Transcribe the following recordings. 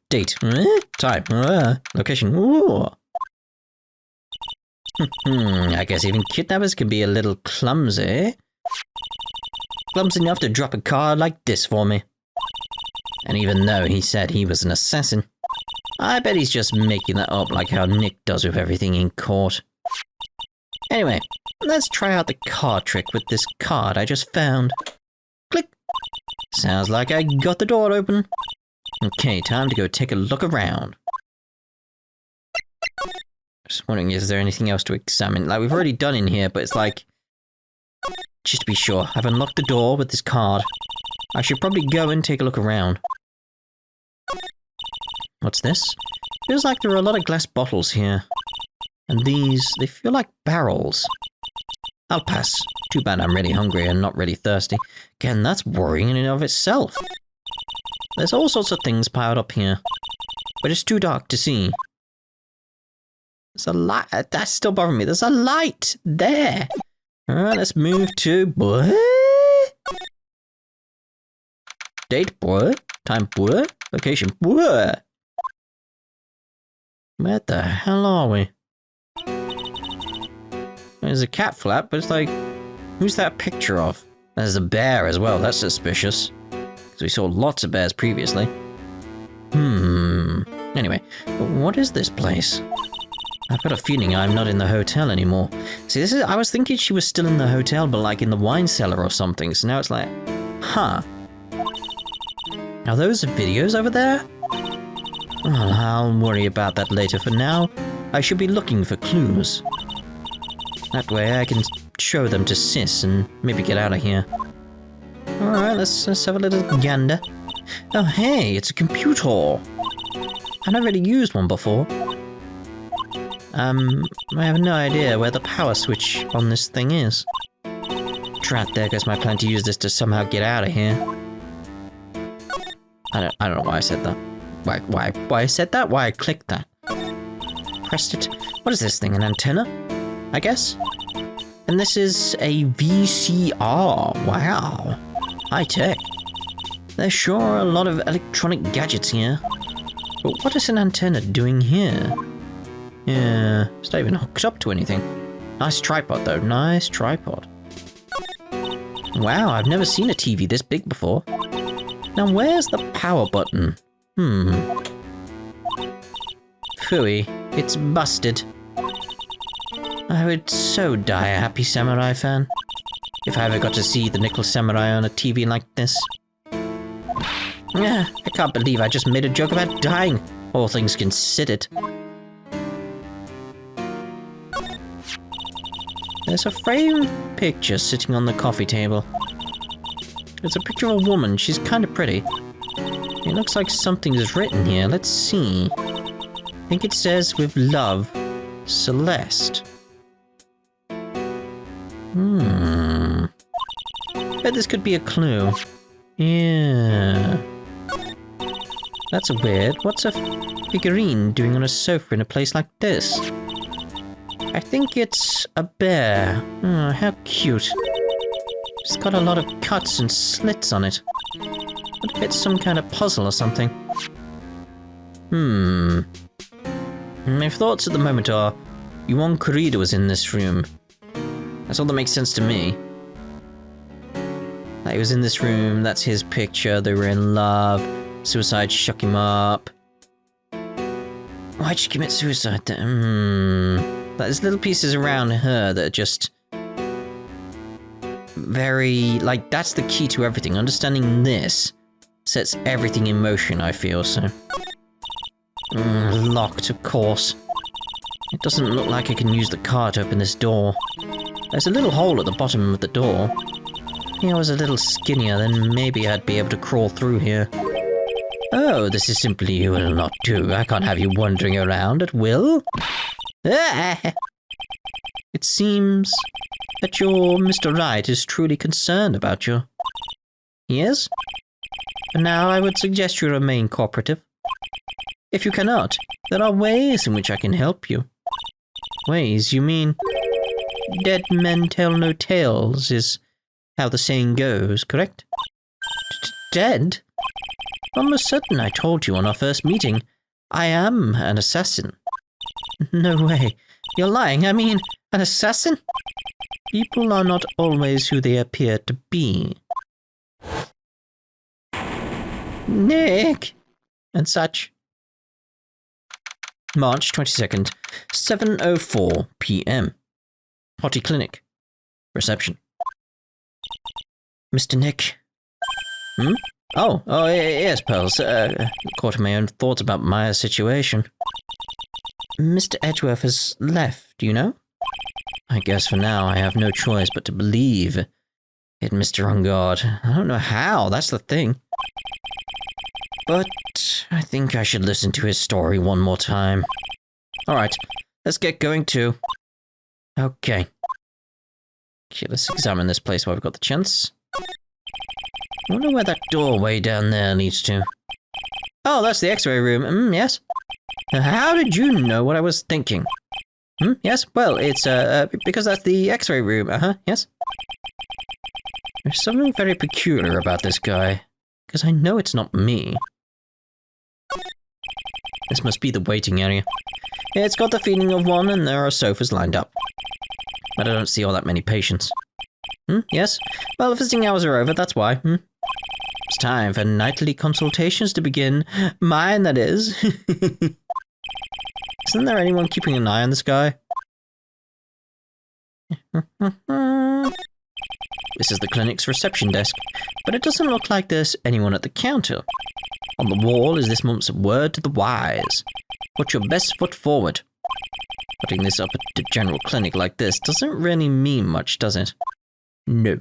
Date. Time. Location. Ooh. I guess even kidnappers can be a little clumsy. Clumsy enough to drop a card like this for me. And even though he said he was an assassin, I bet he's just making that up like how Nick does with everything in court. Anyway, let's try out the card trick with this card I just found. Click. Sounds like I got the door open. Okay, time to go take a look around. Just wondering, is there anything else to examine? Like, we've already done in here, but it's like... Just to be sure, I've unlocked the door with this card. I should probably go and take a look around. What's this? Feels like there are a lot of glass bottles here. And these, they feel like barrels. I'll pass. Too bad I'm really hungry and not really thirsty. Again, that's worrying in and of itself. There's all sorts of things piled up here. But it's too dark to see. There's a light. That's still bothering me. There's a light there. Alright, let's move to... Boy? Date, boy. Time, boy. Location, boy. Where the hell are we? There's a cat flap, but it's like... Who's that picture of? There's a bear as well. That's suspicious. Because we saw lots of bears previously. Anyway, what is this place? I've got a feeling I'm not in the hotel anymore. See, this is... I was thinking she was still in the hotel, but like in the wine cellar or something. So now it's like... Huh. Are those videos over there? Well, I'll worry about that later. For now, I should be looking for clues. That way I can show them to Sis and maybe get out of here. Alright, let's have a little gander. Oh hey, it's a computer. I've never really used one before. I have no idea where the power switch on this thing is. Drat, there goes my plan to use this to somehow get out of here. I don't know why I said that. Why I said that? Why I clicked that? Pressed it. What is this thing? An antenna? I guess? And this is a VCR. Wow. High tech. There's sure a lot of electronic gadgets here. But what is an antenna doing here? Yeah, it's not even hooked up to anything. Nice tripod though, nice tripod. Wow, I've never seen a TV this big before. Now where's the power button? Phooey, it's busted. I would so die a happy samurai fan. If I ever got to see the Nickel Samurai on a TV like this. I can't believe I just made a joke about dying, all things considered. There's a framed picture sitting on the coffee table. It's a picture of a woman. She's kind of pretty. It looks like something is written here. Let's see. I think it says, with love, Celeste. Bet this could be a clue. Yeah. That's weird. What's a figurine doing on a sofa in a place like this? I think it's a bear. Oh, how cute. It's got a lot of cuts and slits on it. I bet it's some kind of puzzle or something. My thoughts at the moment are, Yuan Corrida was in this room. That's all that makes sense to me. Like, he was in this room, that's his picture, they were in love, suicide shook him up. Why'd she commit suicide? There's little pieces around her that are just... very... like, that's the key to everything. Understanding this sets everything in motion, I feel, so... locked, of course. It doesn't look like I can use the car to open this door. There's a little hole at the bottom of the door. If I was a little skinnier, then maybe I'd be able to crawl through here. Oh, this is simply will not do. I can't have you wandering around at will. It seems that your Mr. Wright is truly concerned about you. He is? But now I would suggest you remain cooperative. If you cannot, there are ways in which I can help you. Ways, you mean? Dead men tell no tales is how the saying goes, correct? Dead? Almost certain I told you on our first meeting. I am an assassin. No way. You're lying. I mean, an assassin? People are not always who they appear to be. Nick! And such. March 22nd, 7:04 p.m. Hotti Clinic. Reception. Mr. Nick. Hmm? Oh, yes, Pearls. Caught in my own thoughts about Maya's situation. Mr. Edgeworth has left, do you know? I guess for now I have no choice but to believe in Mr. Ungard. I don't know how, that's the thing. But I think I should listen to his story one more time. Alright, let's get going too. Okay, let's examine this place while we've got the chance. I wonder where that doorway down there leads to. Oh, that's the X-ray room. Yes. How did you know what I was thinking? Yes. Well, it's because that's the X-ray room. Yes. There's something very peculiar about this guy, because I know it's not me. This must be the waiting area. It's got the feeling of one, and there are sofas lined up. But I don't see all that many patients. Yes. Well, the visiting hours are over. That's why. It's time for nightly consultations to begin. Mine, that is. Isn't there anyone keeping an eye on this guy? This is the clinic's reception desk, but it doesn't look like there's anyone at the counter. On the wall is this month's word to the wise. Put your best foot forward. Putting this up at a general clinic like this doesn't really mean much, does it? No.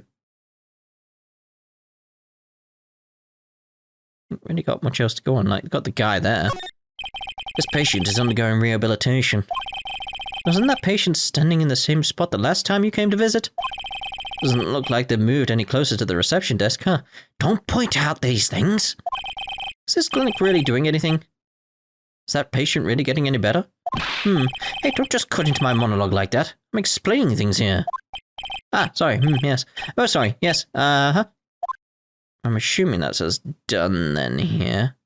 Haven't really got much else to go on, like, got the guy there. This patient is undergoing rehabilitation. Wasn't that patient standing in the same spot the last time you came to visit? Doesn't look like they've moved any closer to the reception desk, huh? Don't point out these things! Is this clinic really doing anything? Is that patient really getting any better? Hey, don't just cut into my monologue like that. I'm explaining things here. Ah, sorry, yes. Oh, sorry, yes, I'm assuming that says done then here.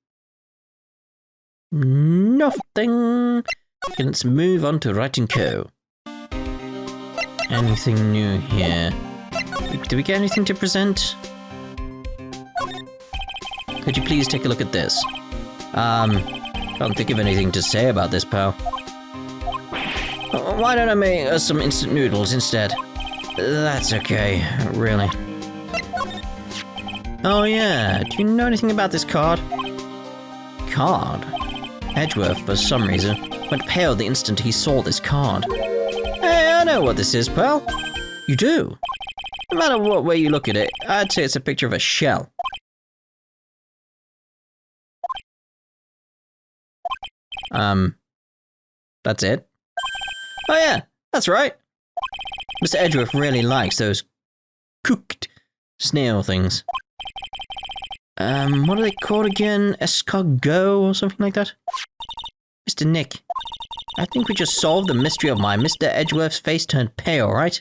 Nothing. Okay, let's move on to writing co. Anything new here? Did we get anything to present? Could you please take a look at this? Can't think of anything to say about this, pal. Why don't I make us some instant noodles instead? That's okay, really. Oh yeah, do you know anything about this card? Card? Edgeworth, for some reason, went pale the instant he saw this card. Hey, I know what this is, pal. You do? No matter what way you look at it, I'd say it's a picture of a shell. That's it? Oh yeah, that's right. Mr. Edgeworth really likes those cooked snail things. What are they called again? Escargot or something like that? Mr. Nick, I think we just solved the mystery of why Mr. Edgeworth's face turned pale, right?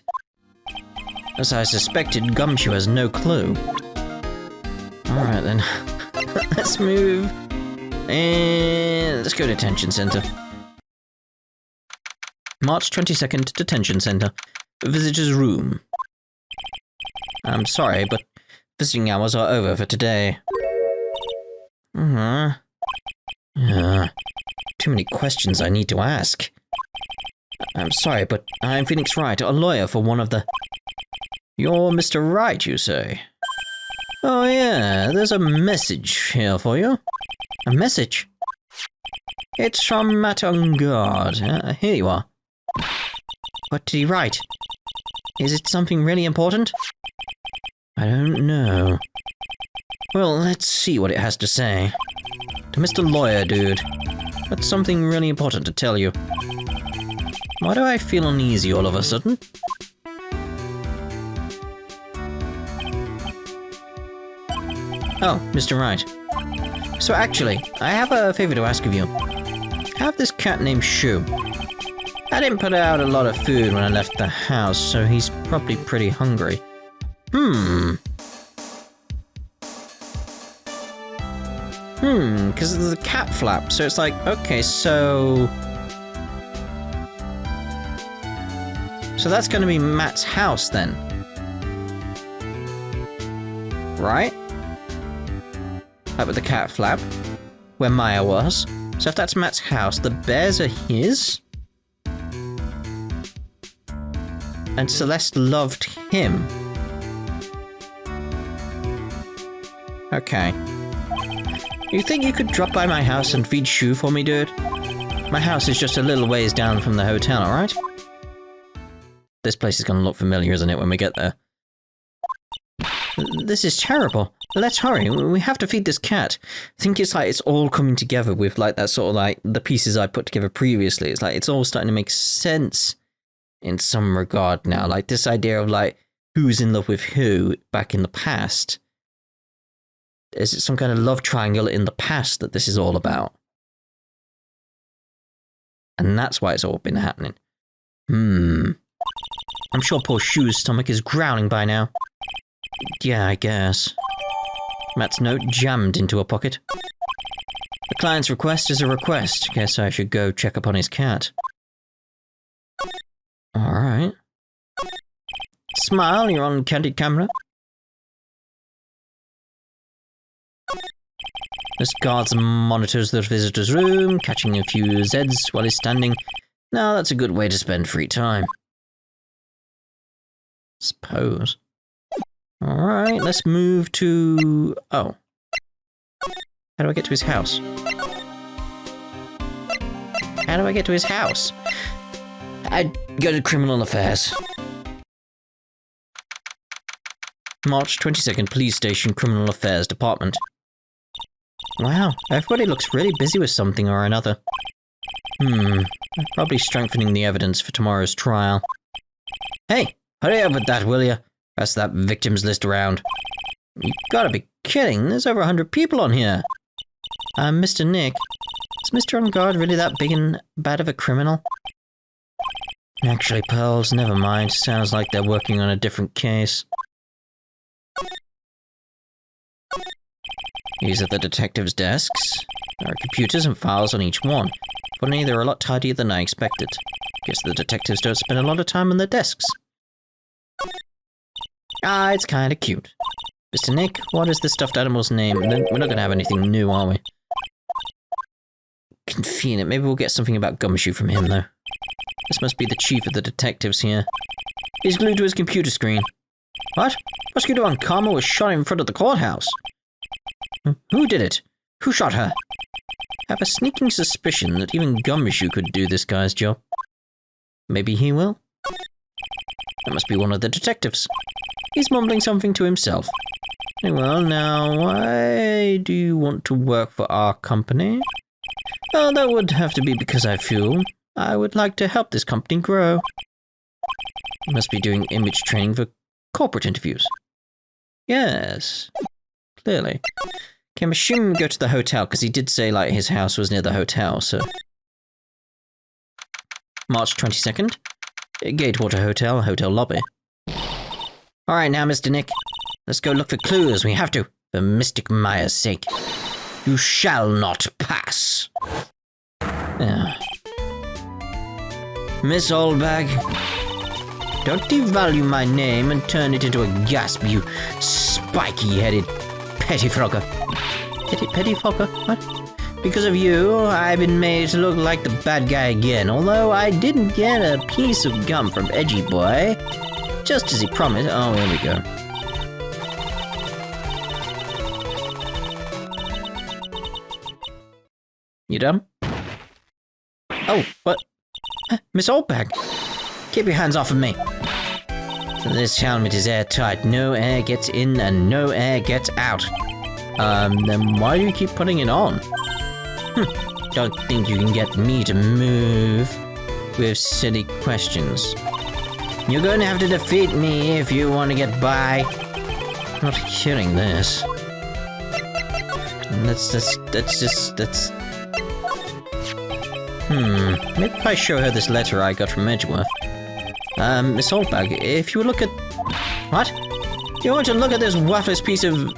As I suspected, Gumshoe has no clue. Alright then, let's move. And let's go to Detention Center. March 22nd, Detention Center. Visitor's room. I'm sorry, but visiting hours are over for today. Too many questions I need to ask. I'm sorry, but I'm Phoenix Wright, a lawyer for one of the... You're Mr. Wright, you say? Oh yeah, there's a message here for you. A message? It's from Matt Ungard. Here you are. What did he write? Is it something really important? I don't know. Well, let's see what it has to say. To Mr. Lawyer Dude, that's something really important to tell you. Why do I feel uneasy all of a sudden? Oh, Mr. Wright. So actually, I have a favor to ask of you. I have this cat named Shu. I didn't put out a lot of food when I left the house, so he's probably pretty hungry. Because of the cat flap. So it's like, okay, so... So that's going to be Matt's house then. Right? Up with the cat flap. Where Maya was. So if that's Matt's house, the bears are his? And Celeste loved him. Okay. You think you could drop by my house and feed Shu for me, dude? My house is just a little ways down from the hotel, alright? This place is gonna look familiar, isn't it, when we get there? This is terrible. Let's hurry. We have to feed this cat. I think it's like it's all coming together with like that sort of like the pieces I put together previously. It's like it's all starting to make sense in some regard now. Like this idea of like who's in love with who back in the past. Is it some kind of love triangle in the past that this is all about? And that's why it's all been happening. I'm sure poor Shu's stomach is growling by now. Yeah, I guess. Matt's note jammed into a pocket. The client's request is a request. Guess I should go check up on his cat. Alright. Smile, you're on candid camera. This guards and monitors the visitor's room, catching a few Zeds while he's standing. Now that's a good way to spend free time. Suppose. Alright, let's move to... Oh. How do I get to his house? How do I get to his house? I'd go to Criminal Affairs. March 22nd, Police Station, Criminal Affairs Department. Wow, everybody looks really busy with something or another. Probably strengthening the evidence for tomorrow's trial. Hey, hurry up with that, will ya? Pass that victims list around. You gotta be kidding, there's over 100 people on here. Mr. Nick, is Mr. On Guard really that big and bad of a criminal? Actually, Pearls, never mind. Sounds like they're working on a different case. These are the detectives' desks. There are computers and files on each one. Funny, they're a lot tidier than I expected. Guess the detectives don't spend a lot of time on their desks. Ah, it's kinda cute. Mr. Nick, what is the stuffed animal's name? We're not gonna have anything new, are we? Convenient. Maybe we'll get something about Gumshoe from him, though. This must be the chief of the detectives here. He's glued to his computer screen. What? Prosecutor on Karma was shot in front of the courthouse. Who did it? Who shot her? I have a sneaking suspicion that even Gumshoe could do this guy's job. Maybe he will? That must be one of the detectives. He's mumbling something to himself. Well, now, why do you want to work for our company? Well, that would have to be because I feel I would like to help this company grow. You must be doing image training for corporate interviews. Yes, clearly. Okay, I'm assuming we go to the hotel, because he did say, like, his house was near the hotel, so... March 22nd. Gatewater Hotel, hotel lobby. Alright now, Mr. Nick. Let's go look for clues, we have to. For Mystic Maya's sake. You shall not pass. Yeah. Miss Oldbag. Don't devalue my name and turn it into a gasp, you spiky-headed pettifogger. Pettifogger? What? Because of you, I've been made to look like the bad guy again, although I didn't get a piece of gum from Edgy Boy. Just as he promised. Oh, here we go. You done? Oh, what? Miss Oldbag! Keep your hands off of me! This helmet is airtight. No air gets in and no air gets out. Then why do you keep putting it on? Don't think you can get me to move with silly questions. You're going to have to defeat me if you want to get by. I'm not hearing this. That's... Maybe if I show her this letter I got from Edgeworth. Miss Oldbag, if you look at... What? You want to look at this worthless piece of...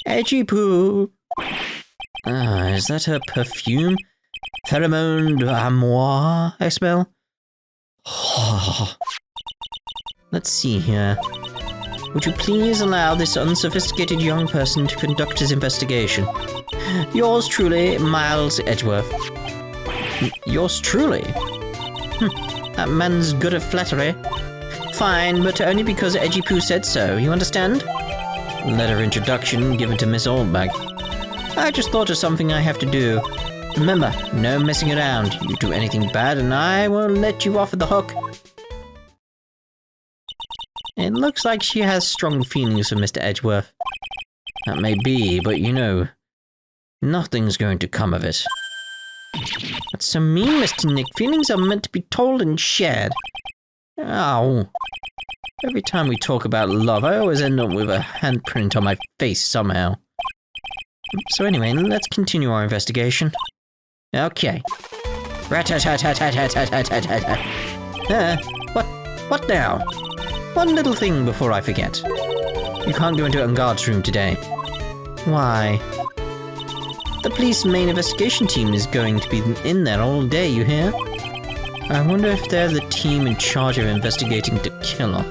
Edgy poo. Is that her perfume? Pheromone d'amour, I smell? Let's see here. Would you please allow this unsophisticated young person to conduct his investigation? Yours truly, Miles Edgeworth. Yours truly? That man's good at flattery. Fine, but only because Edgy Poo said so, you understand? Letter introduction given to Miss Oldbag. I just thought of something I have to do. Remember, no messing around. You do anything bad and I won't let you off the hook. It looks like she has strong feelings for Mr. Edgeworth. That may be, but you know, nothing's going to come of it. That's so mean, Mr. Nick. Feelings are meant to be told and shared. Ow. Every time we talk about love, I always end up with a handprint on my face somehow. So anyway, let's continue our investigation. Okay. What now? One little thing before I forget. You can't go into Unguard's room today. Why? The police main investigation team is going to be in there all day, you hear? I wonder if they're the team in charge of investigating the killer.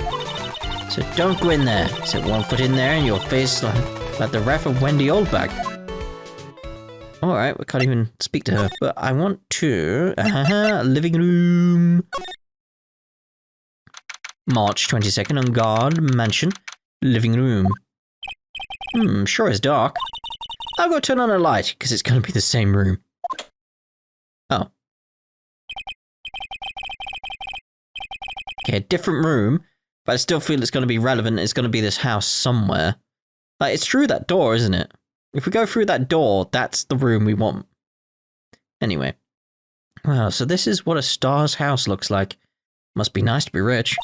So don't go in there. Set one foot in there and your face like the ref of Wendy Oldbag. Alright, we can't even speak to her, but I want to... living room. March 22nd, on guard, mansion, living room. Sure is dark. I'll go turn on a light, because it's going to be the same room. Oh. Okay, different room, but I still feel it's going to be relevant. It's going to be this house somewhere. Like, it's through that door, isn't it? If we go through that door, that's the room we want. Anyway. Wow, so this is what a star's house looks like. Must be nice to be rich.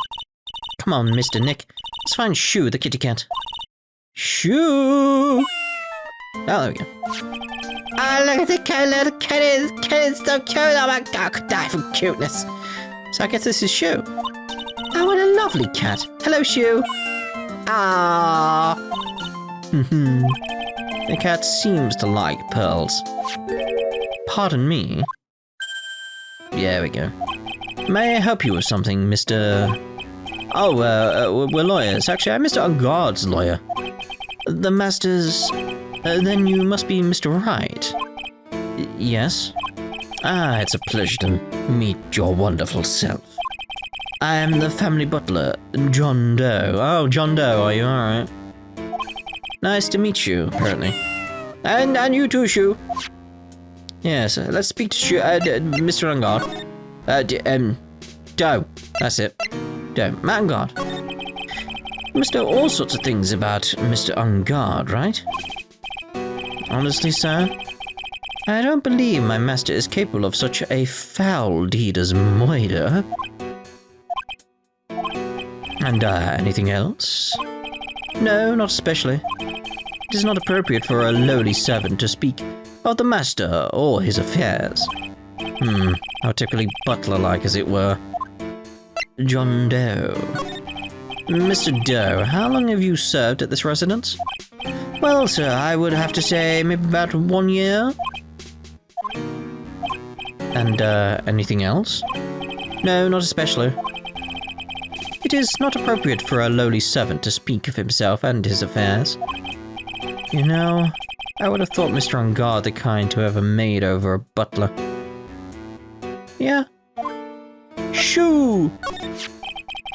Come on, Mr. Nick. Let's find Shoo, the kitty cat. Shoo! Oh, there we go. Oh, look at the cat, little kitty. The kitty's so cute. Oh my god, I could die from cuteness. So I guess this is Shoo. Oh, what a lovely cat. Hello, Shoo. Ah. The cat seems to like pearls. Pardon me. Yeah, there we go. May I help you with something, Mr... Oh, we're lawyers. Actually, I'm Mr. Unguard's lawyer. The master's... then you must be Mr. Wright. Yes? Ah, it's a pleasure to meet your wonderful self. I am the family butler, John Doe. Oh, John Doe, are you alright? Nice to meet you, apparently. And you too, Shoo. Yes, let's speak to Shoo, Mr. Unguard. Doe. That's it. Doe. Matt Unguard. You must know all sorts of things about Mr. Unguard, right? Honestly, sir, I don't believe my master is capable of such a foul deed as murder. And, anything else? No, not especially. It is not appropriate for a lowly servant to speak of the master or his affairs. How typically butler-like, as it were. John Doe. Mr. Doe, how long have you served at this residence? Well, sir, I would have to say maybe about 1 year. And, anything else? No, not especially. It is not appropriate for a lowly servant to speak of himself and his affairs. You know, I would have thought Mr. Unguard the kind to have a maid over a butler. Yeah. Shoo!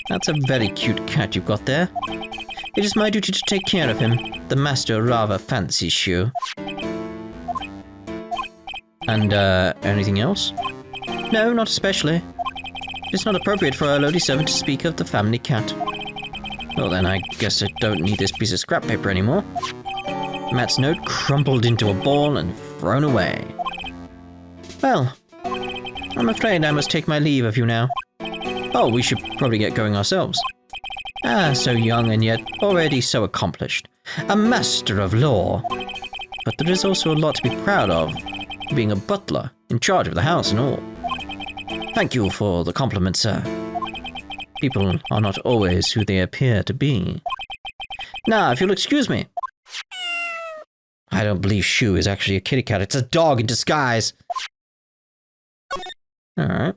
That's a very cute cat you've got there. It is my duty to take care of him. The master rather fancies Shoo. And, anything else? No, not especially. It's not appropriate for a lowly servant to speak of the family cat. Well then, I guess I don't need this piece of scrap paper anymore. Matt's note crumpled into a ball and thrown away. Well, I'm afraid I must take my leave of you now. Oh, we should probably get going ourselves. Ah, so young and yet already so accomplished. A master of law. But there is also a lot to be proud of, being a butler, in charge of the house and all. Thank you for the compliment, sir. People are not always who they appear to be. Now, if you'll excuse me. I don't believe Shoo is actually a kitty cat. It's a dog in disguise. Alright.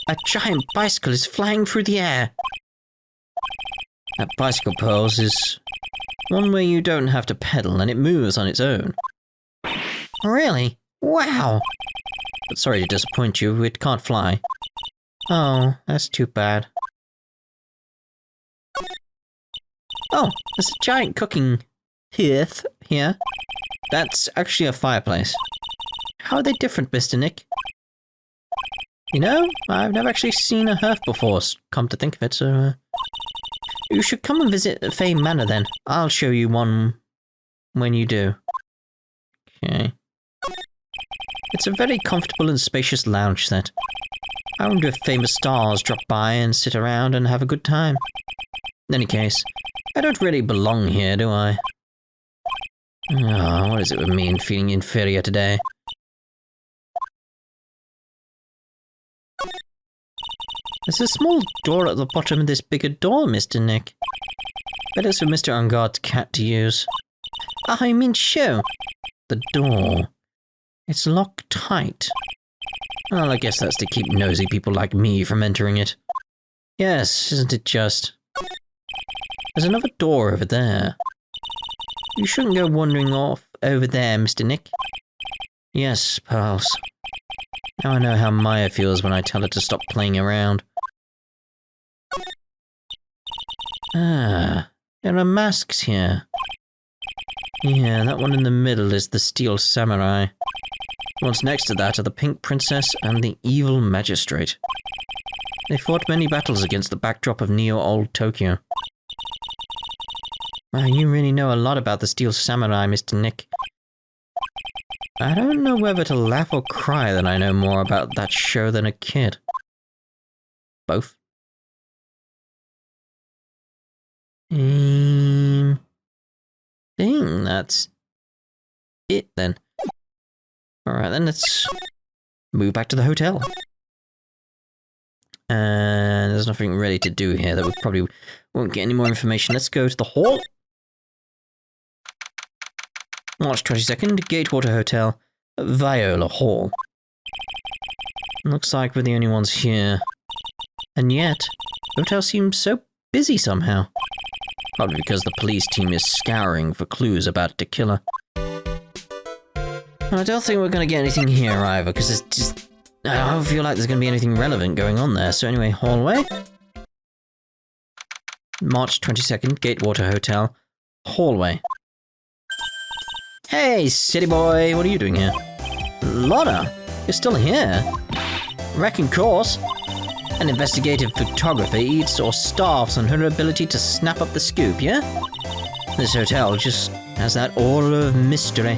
A giant bicycle is flying through the air. That bicycle pose is one where you don't have to pedal and it moves on its own. Really? Wow! But sorry to disappoint you, it can't fly. Oh, that's too bad. Oh, there's a giant cooking hearth here. That's actually a fireplace. How are they different, Mr. Nick? You know, I've never actually seen a hearth before, come to think of it, so... You should come and visit Fae Manor then. I'll show you one when you do. Okay. It's a very comfortable and spacious lounge set. I wonder if famous stars drop by and sit around and have a good time. In any case, I don't really belong here, do I? Oh, what is it with me and feeling inferior today? There's a small door at the bottom of this bigger door, Mr. Nick. Better for Mr. Ungard's cat to use. Ah, I mean Shoo. The door. It's locked tight. Well, I guess that's to keep nosy people like me from entering it. Yes, isn't it just? There's another door over there. You shouldn't go wandering off over there, Mr. Nick. Yes, pals. Now I know how Maya feels when I tell her to stop playing around. Ah, there are masks here. Yeah, that one in the middle is the Steel Samurai. The ones next to that are the Pink Princess and the Evil Magistrate. They fought many battles against the backdrop of Neo-Old Tokyo. Wow, you really know a lot about the Steel Samurai, Mr. Nick. I don't know whether to laugh or cry that I know more about that show than a kid. Both. Thing, that's it then. Alright then, let's move back to the hotel. And there's nothing ready to do here that we probably won't get any more information. Let's go to the hall. March 22nd, Gatewater Hotel, Viola Hall. Looks like we're the only ones here. And yet, the hotel seems so busy somehow. Probably because the police team is scouring for clues about the killer. I don't think we're going to get anything here either, because it's just... I don't feel like there's going to be anything relevant going on there. So anyway, hallway. March 22nd, Gatewater Hotel, hallway. Hey, city boy, what are you doing here? Lana, you're still here? Wrecking course. An investigative photographer eats or starves on her ability to snap up the scoop, yeah? This hotel just has that aura of mystery.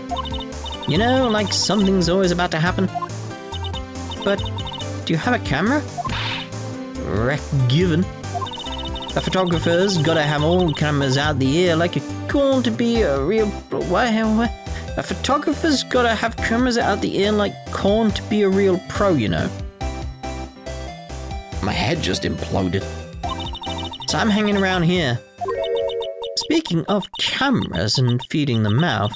You know, like something's always about to happen. But, do you have a camera? Wreck given. A photographer's gotta have all cameras out the ear like a corn to be a real... What? A photographer's gotta have cameras out the ear like corn to be a real pro, you know. My head just imploded. So I'm hanging around here. Speaking of cameras and feeding the mouth,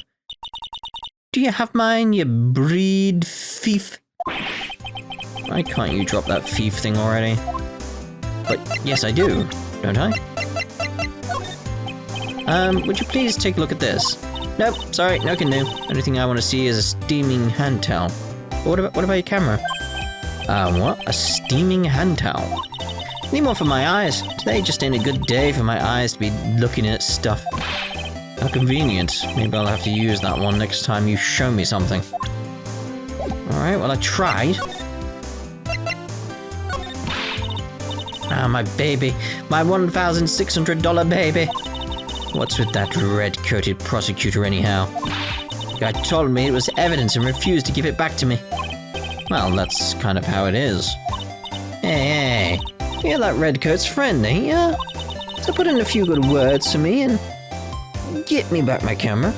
do you have mine, you breed thief? Why can't you drop that thief thing already? But yes, I do, don't I? Would you please take a look at this? Nope, sorry, no can do. Only thing I want to see is a steaming hand towel. What about your camera? What? A steaming hand towel? Need more for my eyes. Today just ain't a good day for my eyes to be looking at stuff. How convenient. Maybe I'll have to use that one next time you show me something. Alright, well I tried. Ah, my baby. My $1,600 baby. What's with that red-coated prosecutor anyhow? The guy told me it was evidence and refused to give it back to me. Well, that's kind of how it is. Hey, you're that redcoat's friend, ain't ya? So put in a few good words for me and get me back my camera.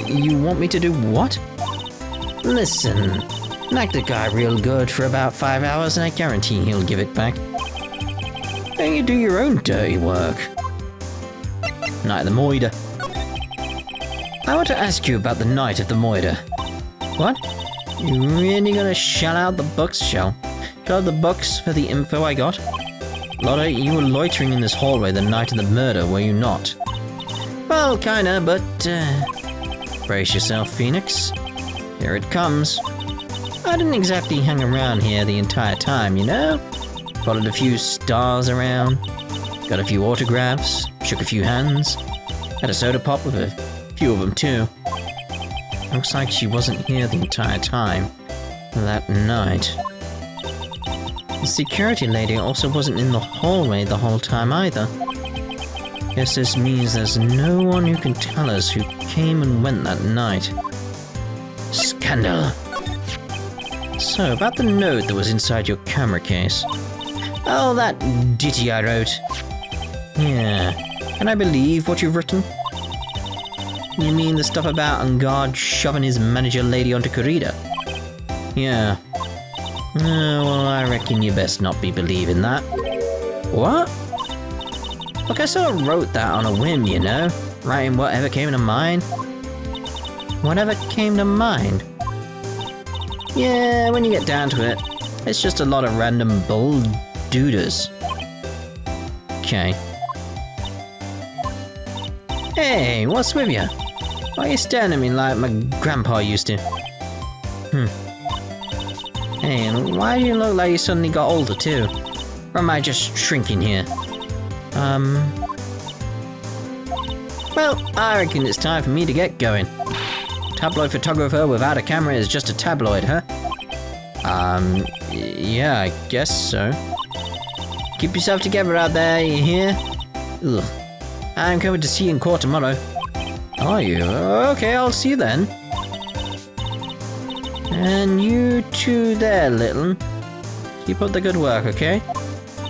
You want me to do what? Listen, knock the guy real good for about 5 hours and I guarantee he'll give it back. Don't you do your own dirty work. Night of the Moida. I want to ask you about the night of the murder. What? You really gonna shell out the bucks, Shell out the bucks for the info I got? Lotta, you were loitering in this hallway the night of the murder, were you not? Well, kinda, but, brace yourself, Pheonix. Here it comes. I didn't exactly hang around here the entire time, you know? Followed a few stars around, got a few autographs, shook a few hands, had a soda pop with a few of them too. Looks like she wasn't here the entire time. That night. The security lady also wasn't in the hallway the whole time either. Guess this means there's no one who can tell us who came and went that night. Scandal! So, about the note that was inside your camera case. Oh, that ditty I wrote. Yeah. Can I believe what you've written? You mean the stuff about Ungard shoving his manager lady onto Corrida? Yeah. Well, I reckon you best not be believing that. What? Look, I sort of wrote that on a whim, you know? Writing whatever came to mind. Whatever came to mind? Yeah, when you get down to it, it's just a lot of random bull-dooders. Okay. Hey, what's with you? Why are you staring at me like my grandpa used to? Hey, and why do you look like you suddenly got older too? Or am I just shrinking here? Well, I reckon it's time for me to get going. Tabloid photographer without a camera is just a tabloid, huh? Yeah, I guess so. Keep yourself together out there, you hear? Ugh. I'm coming to see you in court tomorrow. Are you? Okay, I'll see you then. And you too there, little. Keep up the good work, okay?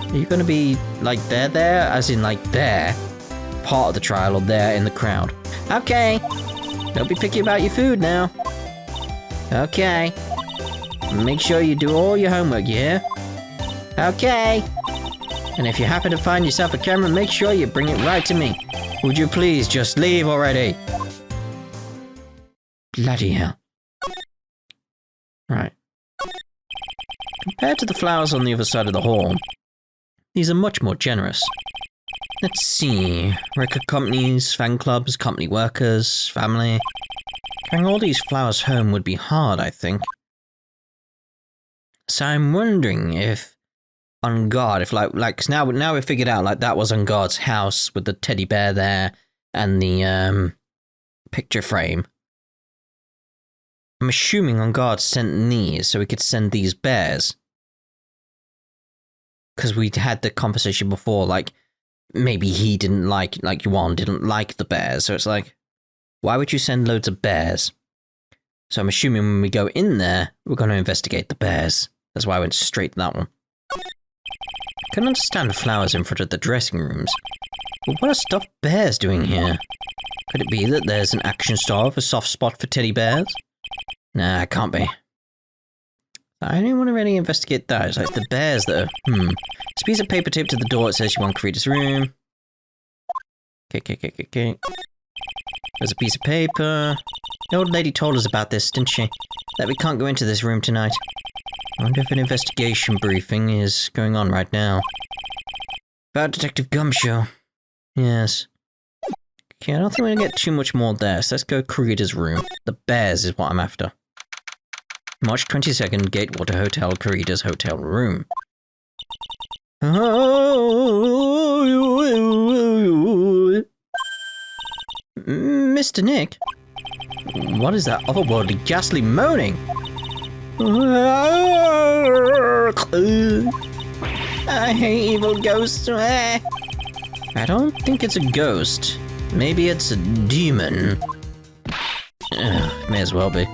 Are you gonna be, like, there, as in, like, there? Part of the trial or there in the crowd? Okay. Don't be picky about your food now. Okay. Make sure you do all your homework, you hear? Okay. And if you happen to find yourself a camera, make sure you bring it right to me. Would you please just leave already? Bloody hell. Right. Compared to the flowers on the other side of the hall, these are much more generous. Let's see. Record companies, fan clubs, company workers, family. Carrying all these flowers home would be hard, I think. So I'm wondering if on guard, if cause now we figured out like that was on guard's house with the teddy bear there and the picture frame. I'm assuming on guard sent these so we could send these bears. Because we'd had the conversation before, like maybe he didn't like Yuan didn't like the bears, so it's like, why would you send loads of bears? So I'm assuming when we go in there, we're going to investigate the bears. That's why I went straight to that one. I can understand the flowers in front of the dressing rooms, but what are stuffed bears doing here? Could it be that there's an action star with a soft spot for teddy bears? Nah, it can't be. I don't want to really investigate that. It's like the bears that are, There's a piece of paper taped to the door. It says you want Corrida's room. Okay. There's a piece of paper. The old lady told us about this, didn't she? That we can't go into this room tonight. I wonder if an investigation briefing is going on right now. About Detective Gumshoe. Yes. Okay, I don't think we're gonna get too much more there, so let's go Corrida's room. The bears is what I'm after. March 22nd, Gatewater Hotel, Corrida's hotel room. Mr. Nick? What is that otherworldly, ghastly moaning? I hate evil ghosts. I don't think it's a ghost. Maybe it's a demon. May as well be.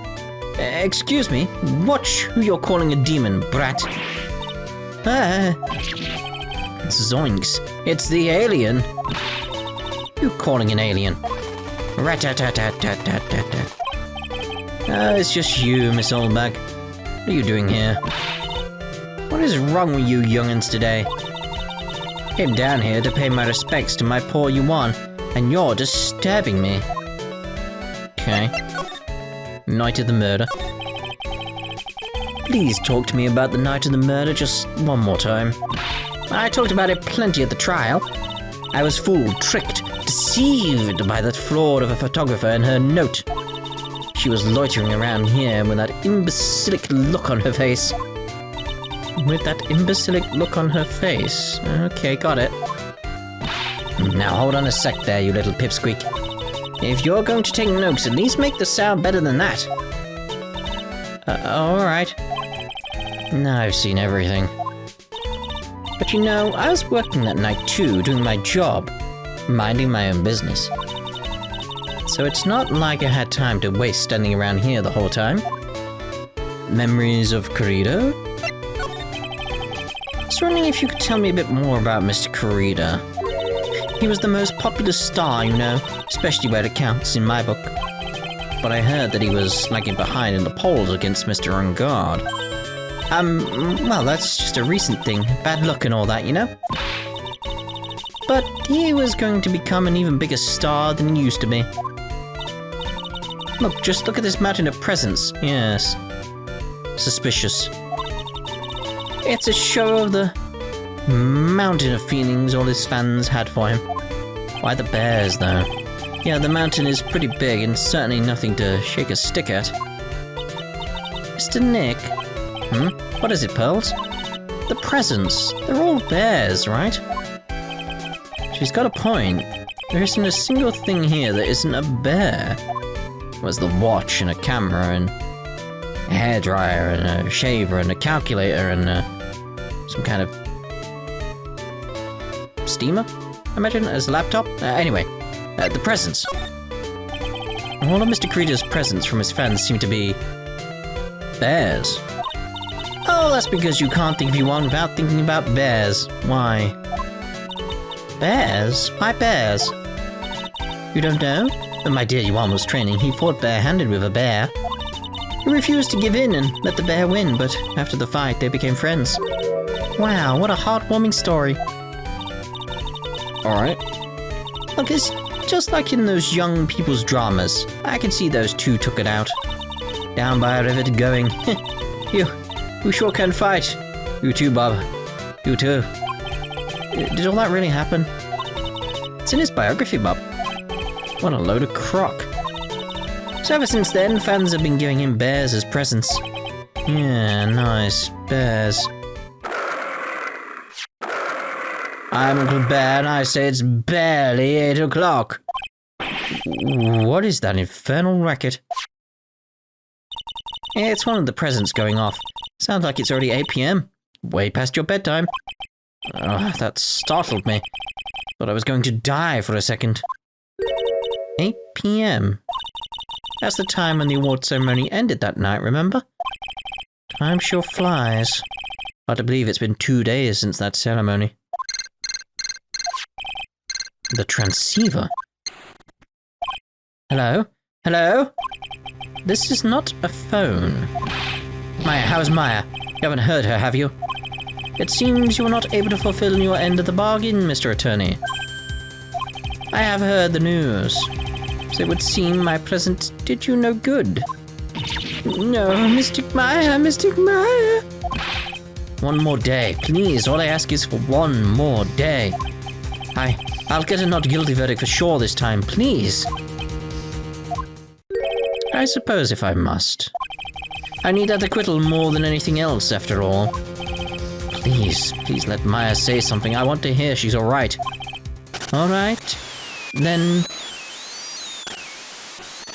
Excuse me, watch who you're calling a demon, brat. Zoinks, it's the alien. You calling an alien? Rat-tat-tat-tat-tat-tat-tat. It's just you, Miss Oldbag. What are you doing here? What is wrong with you young'uns today? Came down here to pay my respects to my poor Yuan, and you're disturbing me. Okay. Night of the murder. Please talk to me about the night of the murder just one more time. I talked about it plenty at the trial. I was fooled, tricked, deceived by that fraud of a photographer and her note. She was loitering around here with that imbecilic look on her face. With that imbecilic look on her face. Okay, got it. Now hold on a sec there, you little pipsqueak. If you're going to take notes, at least make the sound better than that. Alright. Now I've seen everything. But you know, I was working that night too, doing my job. Minding my own business. So it's not like I had time to waste standing around here the whole time. Memories of Corrida? I was wondering if you could tell me a bit more about Mr. Corrida. He was the most popular star, you know, especially where it counts in my book. But I heard that he was lagging behind in the polls against Mr. Ungard. Well, that's just a recent thing. Bad luck and all that, you know? But he was going to become an even bigger star than he used to be. Look, just look at this mountain of presents. Yes. Suspicious. It's a show of the mountain of feelings all his fans had for him. Why the bears, though? Yeah, the mountain is pretty big and certainly nothing to shake a stick at. Mr. Nick? What is it, Pearls? The presents. They're all bears, right? She's got a point. There isn't a single thing here that isn't a bear. There's the watch and a camera and a hairdryer and a shaver and a calculator and some kind of steamer, I imagine, as a laptop. Anyway, the presents. All of Mr. Corrida's presents from his fans seem to be bears. Oh, that's because you can't think of you one without thinking about bears. Why? Bears? Why bears? You don't know? When my dear Yuan was training, he fought barehanded with a bear. He refused to give in and let the bear win, but after the fight, they became friends. Wow, what a heartwarming story. Alright. Look, it's just like in those young people's dramas. I can see those two took it out. Down by a river going, you sure can fight. You too, Bob. You too. Did all that really happen? It's in his biography, Bob. What a load of crock. So ever since then, fans have been giving him bears as presents. Yeah, nice. Bears. I'm Uncle Bear, and I say it's barely 8 o'clock. What is that infernal racket? It's one of the presents going off. Sounds like it's already 8 p.m. Way past your bedtime. Oh, that startled me. Thought I was going to die for a second. 8 p.m. That's the time when the award ceremony ended that night, remember? Time sure flies. Hard to believe it's been 2 days since that ceremony. The transceiver. Hello? Hello? This is not a phone. Maya, how's Maya? You haven't heard her, have you? It seems you were not able to fulfill your end of the bargain, Mr. Attorney. I have heard the news. So it would seem my present did you no good. No, Mystic Maya, Mystic Maya. One more day, please. All I ask is for one more day. I'll get a not guilty verdict for sure this time, please. I suppose if I must. I need that acquittal more than anything else, after all. Please let Maya say something. I want to hear she's alright. Alright. Then...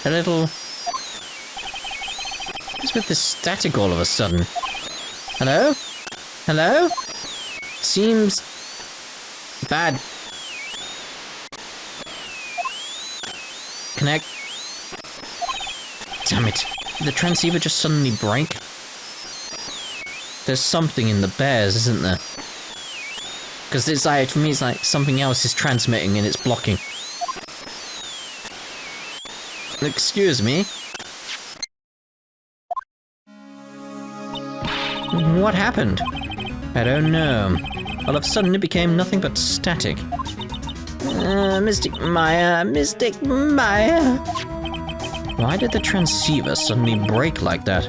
a little... what's with this static all of a sudden? Hello? Hello? Seems... bad. Connect. Damn it. Did the transceiver just suddenly break? There's something in the bears, isn't there? Because it's like, for me, it's like something else is transmitting and it's blocking. Excuse me? What happened? I don't know. All of a sudden it became nothing but static. Mystic Maya, Mystic Maya. Why did the transceiver suddenly break like that?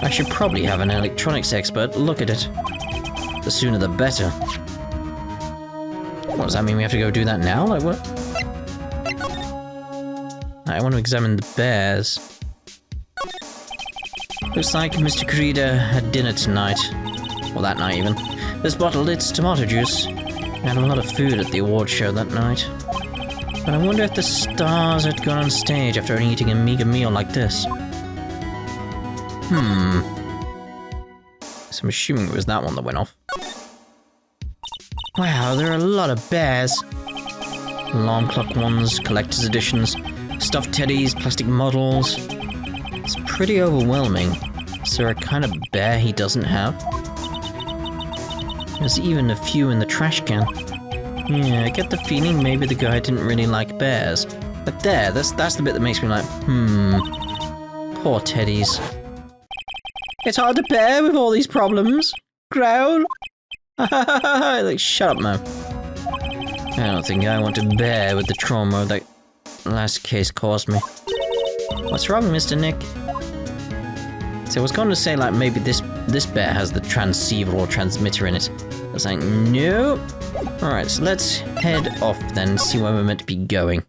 I should probably have an electronics expert look at it. The sooner the better. What, does that mean we have to go do that now? Like, what? I want to examine the bears. Looks like Mr. Corrida had dinner tonight. Or that night, even. This bottle, it's tomato juice. We had a lot of food at the award show that night. But I wonder if the stars had gone on stage after eating a meager meal like this. So I'm assuming it was that one that went off. Wow, there are a lot of bears. Alarm clock ones, collector's editions, stuffed teddies, plastic models. It's pretty overwhelming. Is there a kind of bear he doesn't have? There's even a few in the trash can. Yeah, I get the feeling maybe the guy didn't really like bears. But that's the bit that makes me like, poor teddies. It's hard to bear with all these problems. Growl. Like, shut up, man. I don't think I want to bear with the trauma that last case caused me. What's wrong, Mr. Nick? So I was going to say, like, maybe this bear has the transceiver or transmitter in it. I was like, no. Alright, so let's head off then, see where we're meant to be going.